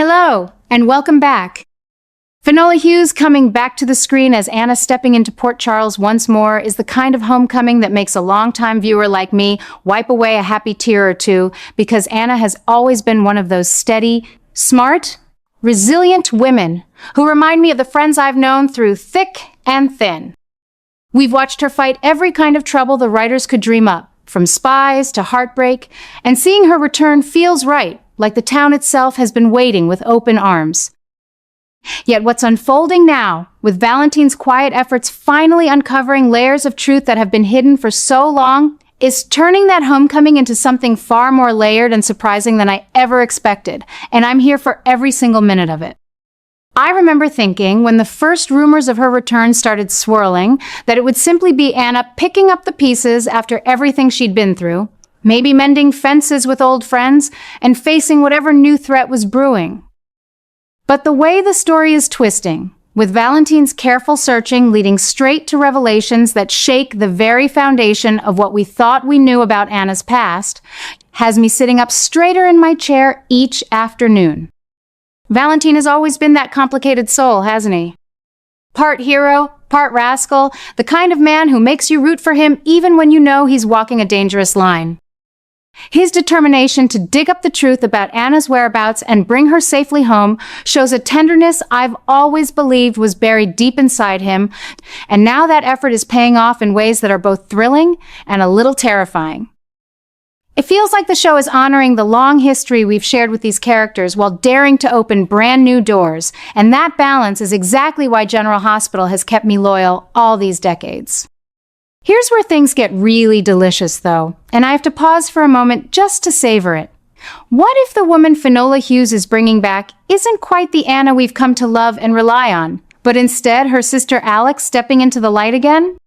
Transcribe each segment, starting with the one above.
Hello, and welcome back. Finola Hughes coming back to the screen as Anna stepping into Port Charles once more is the kind of homecoming that makes a longtime viewer like me wipe away a happy tear or two, because Anna has always been one of those steady, smart, resilient women who remind me of the friends I've known through thick and thin. We've watched her fight every kind of trouble the writers could dream up, from spies to heartbreak, and seeing her return feels right, like the town itself has been waiting with open arms. Yet what's unfolding now, with Valentine's quiet efforts finally uncovering layers of truth that have been hidden for so long, is turning that homecoming into something far more layered and surprising than I ever expected, and I'm here for every single minute of it. I remember thinking, when the first rumors of her return started swirling, that it would simply be Anna picking up the pieces after everything she'd been through, maybe mending fences with old friends, and facing whatever new threat was brewing. But the way the story is twisting, with Valentine's careful searching leading straight to revelations that shake the very foundation of what we thought we knew about Anna's past, has me sitting up straighter in my chair each afternoon. Valentine has always been that complicated soul, hasn't he? Part hero, part rascal, the kind of man who makes you root for him even when you know he's walking a dangerous line. His determination to dig up the truth about Anna's whereabouts and bring her safely home shows a tenderness I've always believed was buried deep inside him, and now that effort is paying off in ways that are both thrilling and a little terrifying. It feels like the show is honoring the long history we've shared with these characters while daring to open brand new doors, and that balance is exactly why General Hospital has kept me loyal all these decades. Here's where things get really delicious, though, and I have to pause for a moment just to savor it. What if the woman Finola Hughes is bringing back isn't quite the Anna we've come to love and rely on, but instead her sister Alex stepping into the light again?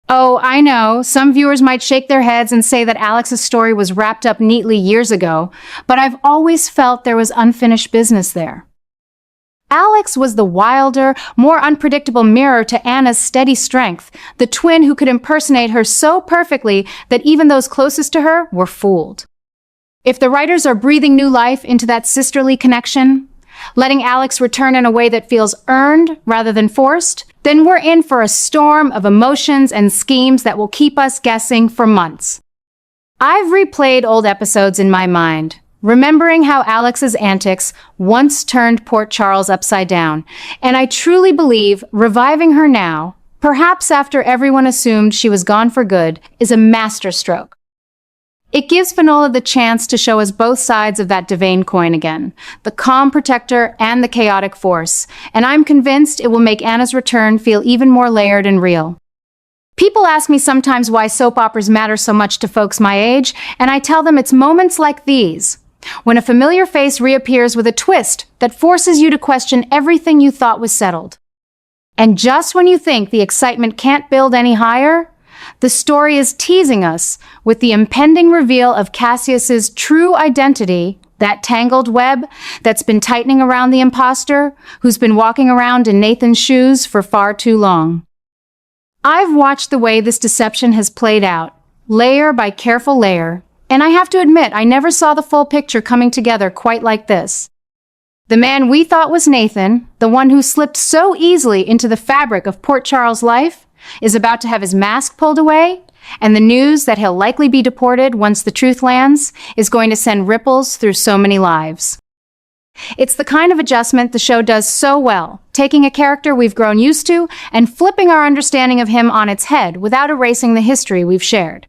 Oh, I know, some viewers might shake their heads and say that Alex's story was wrapped up neatly years ago, but I've always felt there was unfinished business there. Alex was the wilder, more unpredictable mirror to Anna's steady strength, the twin who could impersonate her so perfectly that even those closest to her were fooled. If the writers are breathing new life into that sisterly connection, letting Alex return in a way that feels earned rather than forced, then we're in for a storm of emotions and schemes that will keep us guessing for months. I've replayed old episodes in my mind, remembering how Alex's antics once turned Port Charles upside down, and I truly believe reviving her now, perhaps after everyone assumed she was gone for good, is a masterstroke. It gives Finola the chance to show us both sides of that Devane coin again, the calm protector and the chaotic force, and I'm convinced it will make Anna's return feel even more layered and real. People ask me sometimes why soap operas matter so much to folks my age, and I tell them it's moments like these, when a familiar face reappears with a twist that forces you to question everything you thought was settled. And just when you think the excitement can't build any higher, the story is teasing us with the impending reveal of Cassius's true identity, that tangled web that's been tightening around the imposter, who's been walking around in Nathan's shoes for far too long. I've watched the way this deception has played out, layer by careful layer, and I have to admit I never saw the full picture coming together quite like this. The man we thought was Nathan, the one who slipped so easily into the fabric of Port Charles' life, is about to have his mask pulled away, and the news that he'll likely be deported once the truth lands is going to send ripples through so many lives. It's the kind of adjustment the show does so well, taking a character we've grown used to and flipping our understanding of him on its head without erasing the history we've shared.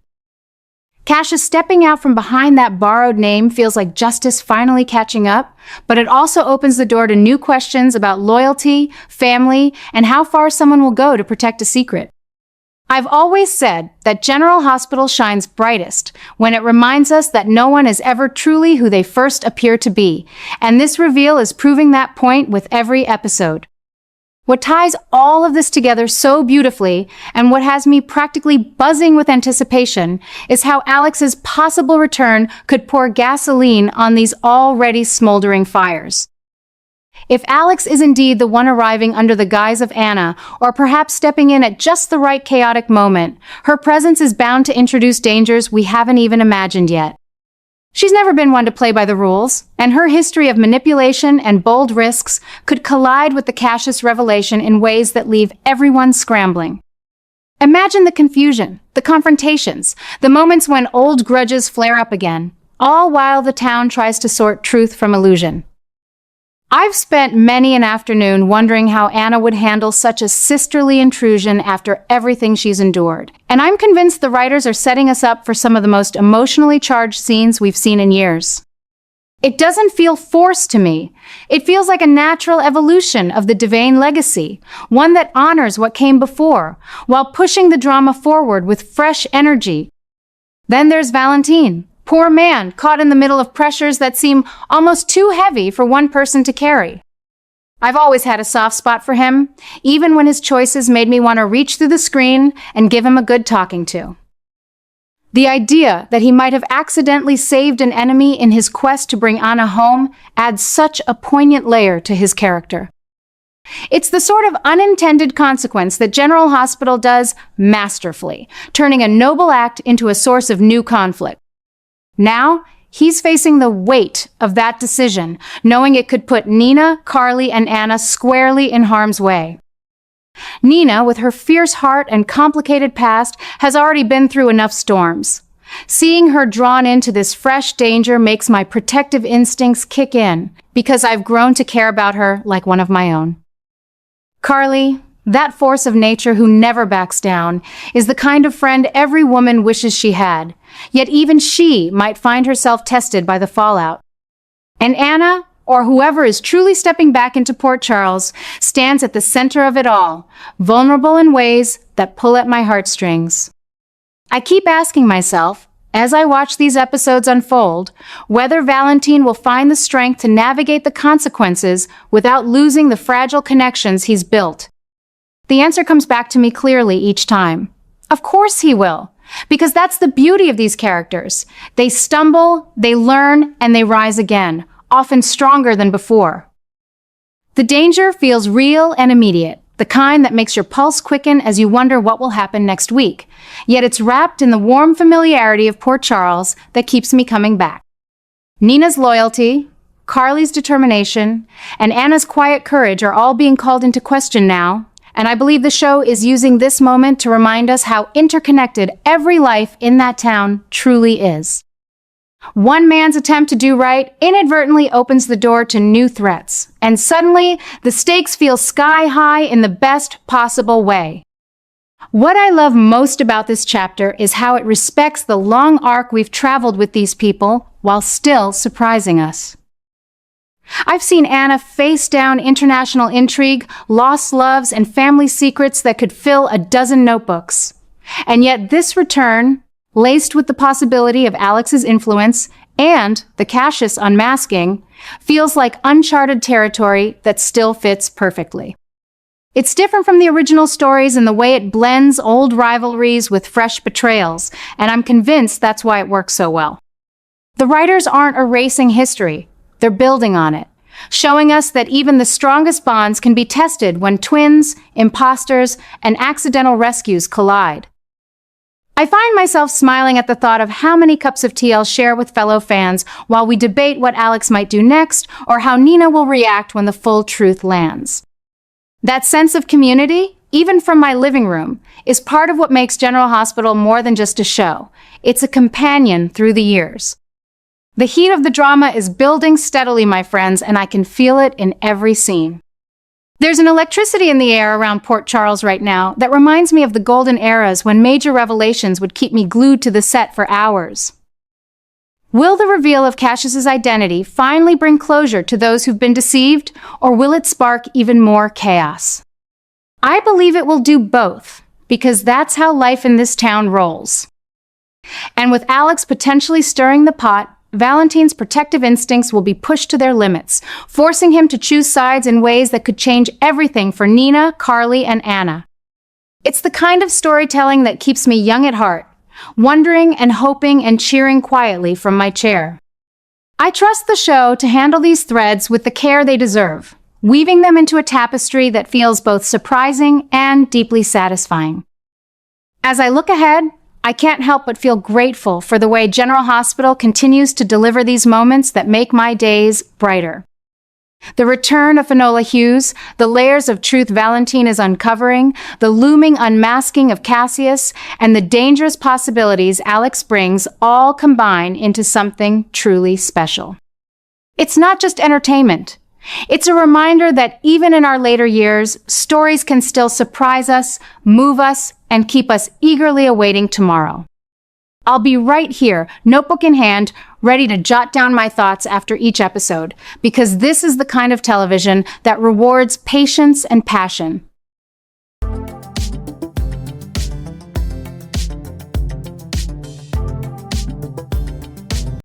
Cassius stepping out from behind that borrowed name feels like justice finally catching up, but it also opens the door to new questions about loyalty, family, and how far someone will go to protect a secret. I've always said that General Hospital shines brightest when it reminds us that no one is ever truly who they first appear to be, and this reveal is proving that point with every episode. What ties all of this together so beautifully, and what has me practically buzzing with anticipation, is how Alex's possible return could pour gasoline on these already smoldering fires. If Alex is indeed the one arriving under the guise of Anna, or perhaps stepping in at just the right chaotic moment, her presence is bound to introduce dangers we haven't even imagined yet. She's never been one to play by the rules, and her history of manipulation and bold risks could collide with the Cassius revelation in ways that leave everyone scrambling. Imagine the confusion, the confrontations, the moments when old grudges flare up again, all while the town tries to sort truth from illusion. I've spent many an afternoon wondering how Anna would handle such a sisterly intrusion after everything she's endured. And I'm convinced the writers are setting us up for some of the most emotionally charged scenes we've seen in years. It doesn't feel forced to me. It feels like a natural evolution of the Devane legacy, one that honors what came before, while pushing the drama forward with fresh energy. Then there's Valentine. Poor man, caught in the middle of pressures that seem almost too heavy for one person to carry. I've always had a soft spot for him, even when his choices made me want to reach through the screen and give him a good talking to. The idea that he might have accidentally saved an enemy in his quest to bring Anna home adds such a poignant layer to his character. It's the sort of unintended consequence that General Hospital does masterfully, turning a noble act into a source of new conflict. Now, he's facing the weight of that decision, knowing it could put Nina, Carly, and Anna squarely in harm's way. Nina, with her fierce heart and complicated past, has already been through enough storms. Seeing her drawn into this fresh danger makes my protective instincts kick in, because I've grown to care about her like one of my own. Carly, that force of nature who never backs down, is the kind of friend every woman wishes she had, yet even she might find herself tested by the fallout. And Anna, or whoever is truly stepping back into Port Charles, stands at the center of it all, vulnerable in ways that pull at my heartstrings. I keep asking myself, as I watch these episodes unfold, whether Valentine will find the strength to navigate the consequences without losing the fragile connections he's built. The answer comes back to me clearly each time. Of course he will, because that's the beauty of these characters. They stumble, they learn, and they rise again, often stronger than before. The danger feels real and immediate, the kind that makes your pulse quicken as you wonder what will happen next week. Yet it's wrapped in the warm familiarity of Port Charles that keeps me coming back. Nina's loyalty, Carly's determination, and Anna's quiet courage are all being called into question now, and I believe the show is using this moment to remind us how interconnected every life in that town truly is. One man's attempt to do right inadvertently opens the door to new threats, and suddenly the stakes feel sky high in the best possible way. What I love most about this chapter is how it respects the long arc we've traveled with these people while still surprising us. I've seen Anna face down international intrigue, lost loves, and family secrets that could fill a dozen notebooks. And yet this return, laced with the possibility of Alex's influence and the Cassius unmasking, feels like uncharted territory that still fits perfectly. It's different from the original stories in the way it blends old rivalries with fresh betrayals, and I'm convinced that's why it works so well. The writers aren't erasing history. They're building on it, showing us that even the strongest bonds can be tested when twins, imposters, and accidental rescues collide. I find myself smiling at the thought of how many cups of tea I'll share with fellow fans while we debate what Alex might do next or how Nina will react when the full truth lands. That sense of community, even from my living room, is part of what makes General Hospital more than just a show. It's a companion through the years. The heat of the drama is building steadily, my friends, and I can feel it in every scene. There's an electricity in the air around Port Charles right now that reminds me of the golden eras when major revelations would keep me glued to the set for hours. Will the reveal of Cassius's identity finally bring closure to those who've been deceived, or will it spark even more chaos? I believe it will do both, because that's how life in this town rolls. And with Alex potentially stirring the pot, Valentine's protective instincts will be pushed to their limits, forcing him to choose sides in ways that could change everything for Nina, Carly, and Anna. It's the kind of storytelling that keeps me young at heart, wondering and hoping and cheering quietly from my chair. I trust the show to handle these threads with the care they deserve, weaving them into a tapestry that feels both surprising and deeply satisfying. As I look ahead, I can't help but feel grateful for the way General Hospital continues to deliver these moments that make my days brighter. The return of Finola Hughes, the layers of truth Valentine is uncovering, the looming unmasking of Cassius, and the dangerous possibilities Alex brings all combine into something truly special. It's not just entertainment. It's a reminder that even in our later years, stories can still surprise us, move us, and keep us eagerly awaiting tomorrow. I'll be right here, notebook in hand, ready to jot down my thoughts after each episode, because this is the kind of television that rewards patience and passion.